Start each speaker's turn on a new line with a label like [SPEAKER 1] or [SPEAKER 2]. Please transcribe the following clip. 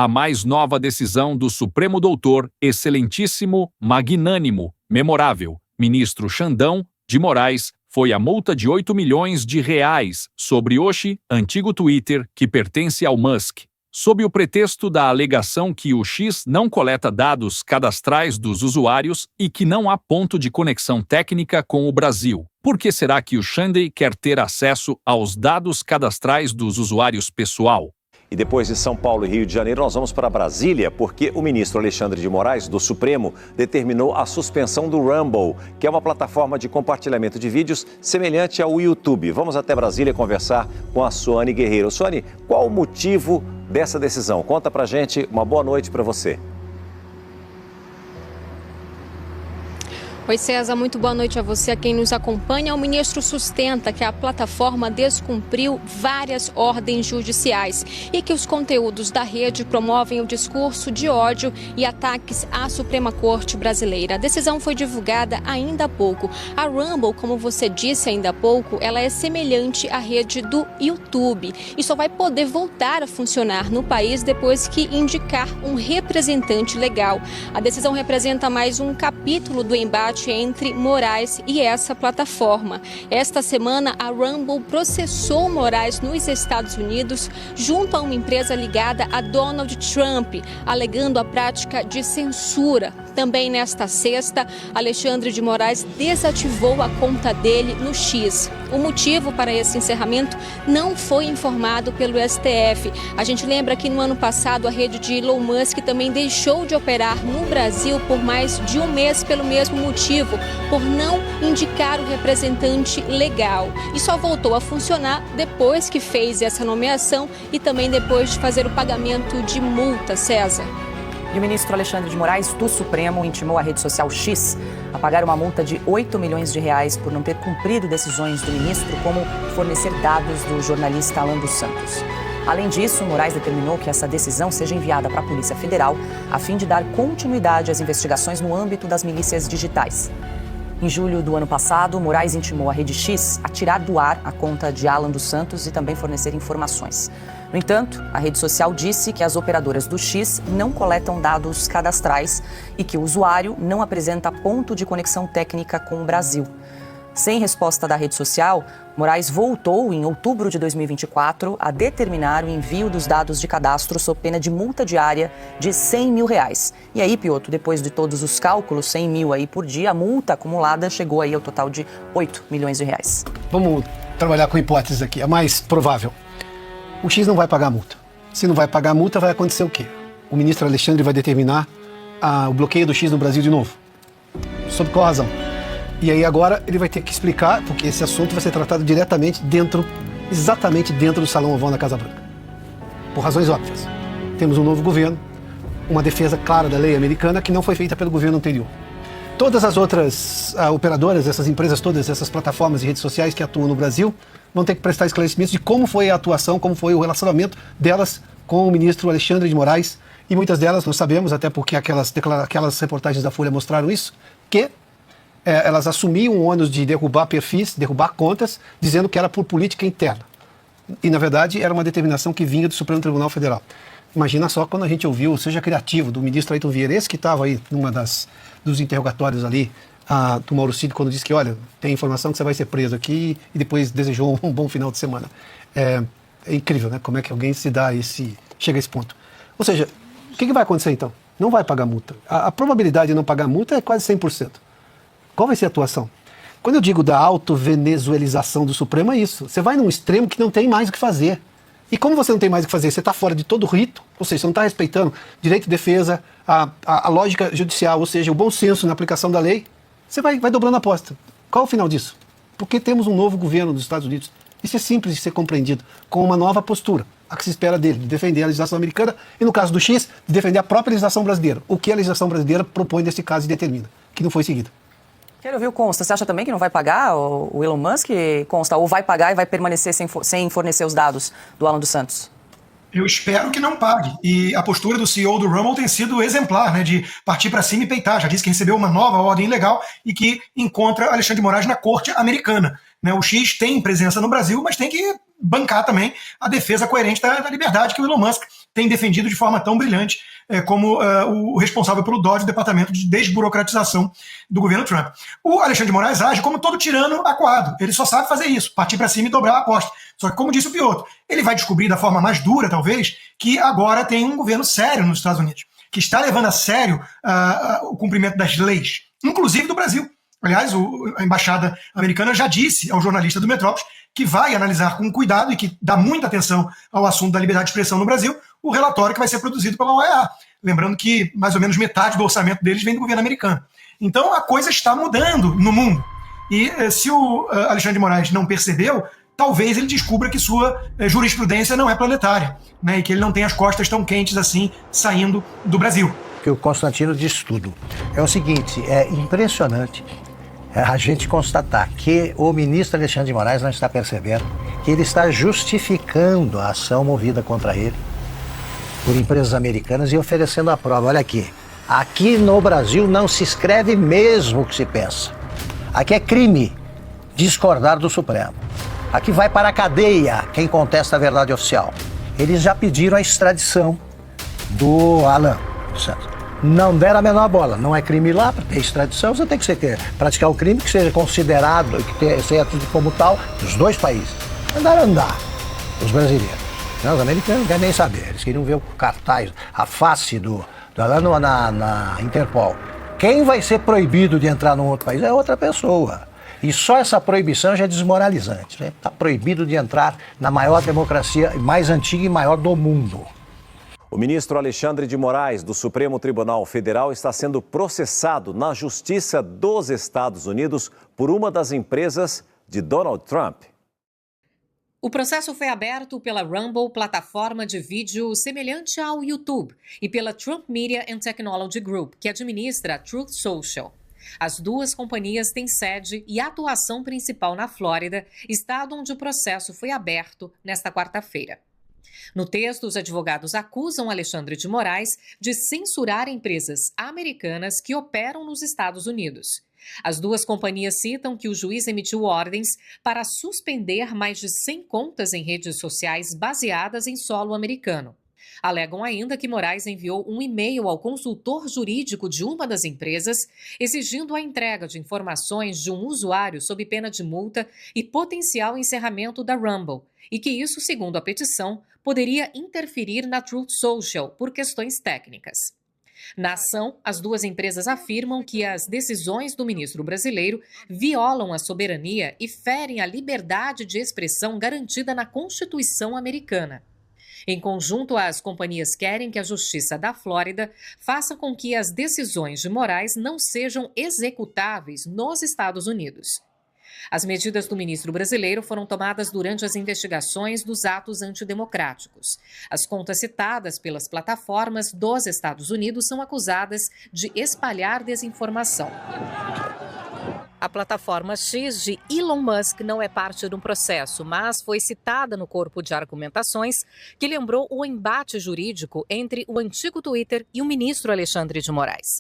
[SPEAKER 1] A mais nova decisão do Supremo Doutor, Excelentíssimo, Magnânimo, Memorável, Ministro Xandão de Moraes, foi a multa de R$ 8 milhões sobre Oxi, antigo Twitter, que pertence ao Musk, sob o pretexto da alegação que o X não coleta dados cadastrais dos usuários e que não há ponto de conexão técnica com o Brasil. Por que será que o Xandão quer ter acesso aos dados cadastrais dos usuários pessoal?
[SPEAKER 2] E depois de São Paulo e Rio de Janeiro, nós vamos para Brasília, porque o ministro Alexandre de Moraes, do Supremo, determinou a suspensão do Rumble, que é uma plataforma de compartilhamento de vídeos semelhante ao YouTube. Vamos até Brasília conversar com a Suane Guerreiro. Suane, qual o motivo dessa decisão? Conta pra gente, uma boa noite para você.
[SPEAKER 3] Oi, César, muito boa noite a você, a quem nos acompanha. O ministro sustenta que a plataforma descumpriu várias ordens judiciais e que os conteúdos da rede promovem o discurso de ódio e ataques à Suprema Corte Brasileira. A decisão foi divulgada ainda há pouco. A Rumble, como você disse ainda há pouco, ela é semelhante à rede do YouTube e só vai poder voltar a funcionar no país depois que indicar um representante legal. A decisão representa mais um capítulo do embate entre Moraes e essa plataforma. Esta semana, a Rumble processou Moraes nos Estados Unidos junto a uma empresa ligada a Donald Trump, alegando a prática de censura. Também nesta sexta, Alexandre de Moraes desativou a conta dele no X. O motivo para esse encerramento não foi informado pelo STF. A gente lembra que no ano passado a rede de Elon Musk também deixou de operar no Brasil por mais de um mês pelo mesmo motivo, por não indicar o representante legal. E só voltou a funcionar depois que fez essa nomeação e também depois de fazer o pagamento de multa, César.
[SPEAKER 4] E o ministro Alexandre de Moraes, do Supremo, intimou a rede social X a pagar uma multa de R$ 8 milhões por não ter cumprido decisões do ministro, como fornecer dados do jornalista Alan dos Santos. Além disso, Moraes determinou que essa decisão seja enviada para a Polícia Federal, a fim de dar continuidade às investigações no âmbito das milícias digitais. Em julho do ano passado, Moraes intimou a Rede X a tirar do ar a conta de Alan dos Santos e também fornecer informações. No entanto, a rede social disse que as operadoras do X não coletam dados cadastrais e que o usuário não apresenta ponto de conexão técnica com o Brasil. Sem resposta da rede social, Moraes voltou, em outubro de 2024, a determinar o envio dos dados de cadastro sob pena de multa diária de R$ 100 mil. E aí, Piotr, depois de todos os cálculos, 100 mil aí por dia, a multa acumulada chegou aí ao total de R$ 8 milhões.
[SPEAKER 5] Vamos trabalhar com hipóteses aqui, a mais provável. O X não vai pagar a multa. Se não vai pagar a multa, vai acontecer o quê? O ministro Alexandre vai determinar o bloqueio do X no Brasil de novo. Sob qual razão? E aí agora ele vai ter que explicar, porque esse assunto vai ser tratado diretamente exatamente dentro do Salão Oval da Casa Branca. Por razões óbvias. Temos um novo governo, uma defesa clara da lei americana que não foi feita pelo governo anterior. Todas as outras operadoras, essas empresas todas, essas plataformas de redes sociais que atuam no Brasil, vão ter que prestar esclarecimentos de como foi a atuação, como foi o relacionamento delas com o ministro Alexandre de Moraes. E muitas delas, nós sabemos, até porque aquelas reportagens da Folha mostraram isso, que elas assumiam o ônus de derrubar perfis, derrubar contas, dizendo que era por política interna. E, na verdade, era uma determinação que vinha do Supremo Tribunal Federal. Imagina só quando a gente ouviu, seja criativo, do ministro Ayrton Vieira, esse que estava aí numa dos interrogatórios ali, do Mauro Cid, quando disse que, olha, tem informação que você vai ser preso aqui, e depois desejou um bom final de semana. É incrível, né? Como é que alguém chega a esse ponto. Ou seja, o que vai acontecer então? Não vai pagar multa. A probabilidade de não pagar multa é quase 100%. Qual vai ser a atuação? Quando eu digo da auto-venezuelização do Supremo, é isso. Você vai num extremo que não tem mais o que fazer. E como você não tem mais o que fazer, você está fora de todo o rito, ou seja, você não está respeitando direito de defesa, a lógica judicial, ou seja, o bom senso na aplicação da lei, você vai dobrando a aposta. Qual é o final disso? Porque temos um novo governo dos Estados Unidos. Isso é simples de ser compreendido, com uma nova postura, a que se espera dele, de defender a legislação americana e, no caso do X, de defender a própria legislação brasileira. O que a legislação brasileira propõe nesse caso e determina, que não foi seguido.
[SPEAKER 4] Quero ouvir o Consta. Você acha também que não vai pagar o Elon Musk, Consta, ou vai pagar e vai permanecer sem fornecer os dados do Alan dos Santos?
[SPEAKER 6] Eu espero que não pague. E a postura do CEO do Rumble tem sido exemplar, né, de partir para cima e peitar. Já disse que recebeu uma nova ordem legal e que encontra Alexandre de Moraes na corte americana. Né, o X tem presença no Brasil, mas tem que bancar também a defesa coerente da liberdade que o Elon Musk tem defendido de forma tão brilhante como o responsável pelo DOD, o Departamento de Desburocratização do governo Trump. O Alexandre de Moraes age como todo tirano acuado. Ele só sabe fazer isso, partir para cima e dobrar a aposta. Só que, como disse o Piotr, ele vai descobrir da forma mais dura, talvez, que agora tem um governo sério nos Estados Unidos, que está levando a sério o cumprimento das leis, inclusive do Brasil. Aliás, a embaixada americana já disse ao jornalista do Metrópolis que vai analisar com cuidado e que dá muita atenção ao assunto da liberdade de expressão no Brasil, o relatório que vai ser produzido pela OEA. Lembrando que mais ou menos metade do orçamento deles vem do governo americano. Então a coisa está mudando no mundo. E se o Alexandre de Moraes não percebeu, talvez ele descubra que sua jurisprudência não é planetária, né, e que ele não tem as costas tão quentes assim saindo do Brasil.
[SPEAKER 7] Que o Constantino diz tudo. É o seguinte, é impressionante a gente constatar que o ministro Alexandre de Moraes não está percebendo que ele está justificando a ação movida contra ele por empresas americanas e oferecendo a prova. Olha aqui no Brasil não se escreve mesmo o que se pensa. Aqui é crime discordar do Supremo. Aqui vai para a cadeia quem contesta a verdade oficial. Eles já pediram a extradição do Alan Santos. Não deram a menor bola. Não é crime lá, para ter extradição, você tem que praticar o crime que seja considerado, que seja tudo como tal, dos dois países. Mandaram andar, os brasileiros. Não, os americanos não querem nem saber. Eles queriam ver o cartaz, a face do Alan na Interpol. Quem vai ser proibido de entrar num outro país é outra pessoa. E só essa proibição já é desmoralizante. Está proibido de entrar na maior democracia mais antiga e maior do mundo.
[SPEAKER 2] O ministro Alexandre de Moraes, do Supremo Tribunal Federal, está sendo processado na Justiça dos Estados Unidos por uma das empresas de Donald Trump.
[SPEAKER 8] O processo foi aberto pela Rumble, plataforma de vídeo semelhante ao YouTube, e pela Trump Media and Technology Group, que administra a Truth Social. As duas companhias têm sede e atuação principal na Flórida, estado onde o processo foi aberto nesta quarta-feira. No texto, os advogados acusam Alexandre de Moraes de censurar empresas americanas que operam nos Estados Unidos. As duas companhias citam que o juiz emitiu ordens para suspender mais de 100 contas em redes sociais baseadas em solo americano. Alegam ainda que Moraes enviou um e-mail ao consultor jurídico de uma das empresas, exigindo a entrega de informações de um usuário sob pena de multa e potencial encerramento da Rumble, e que isso, segundo a petição, poderia interferir na Truth Social por questões técnicas. Na ação, as duas empresas afirmam que as decisões do ministro brasileiro violam a soberania e ferem a liberdade de expressão garantida na Constituição americana. Em conjunto, as companhias querem que a Justiça da Flórida faça com que as decisões de Moraes não sejam executáveis nos Estados Unidos. As medidas do ministro brasileiro foram tomadas durante as investigações dos atos antidemocráticos. As contas citadas pelas plataformas dos Estados Unidos são acusadas de espalhar desinformação. A plataforma X de Elon Musk não é parte do processo, mas foi citada no corpo de argumentações que lembrou o embate jurídico entre o antigo Twitter e o ministro Alexandre de Moraes.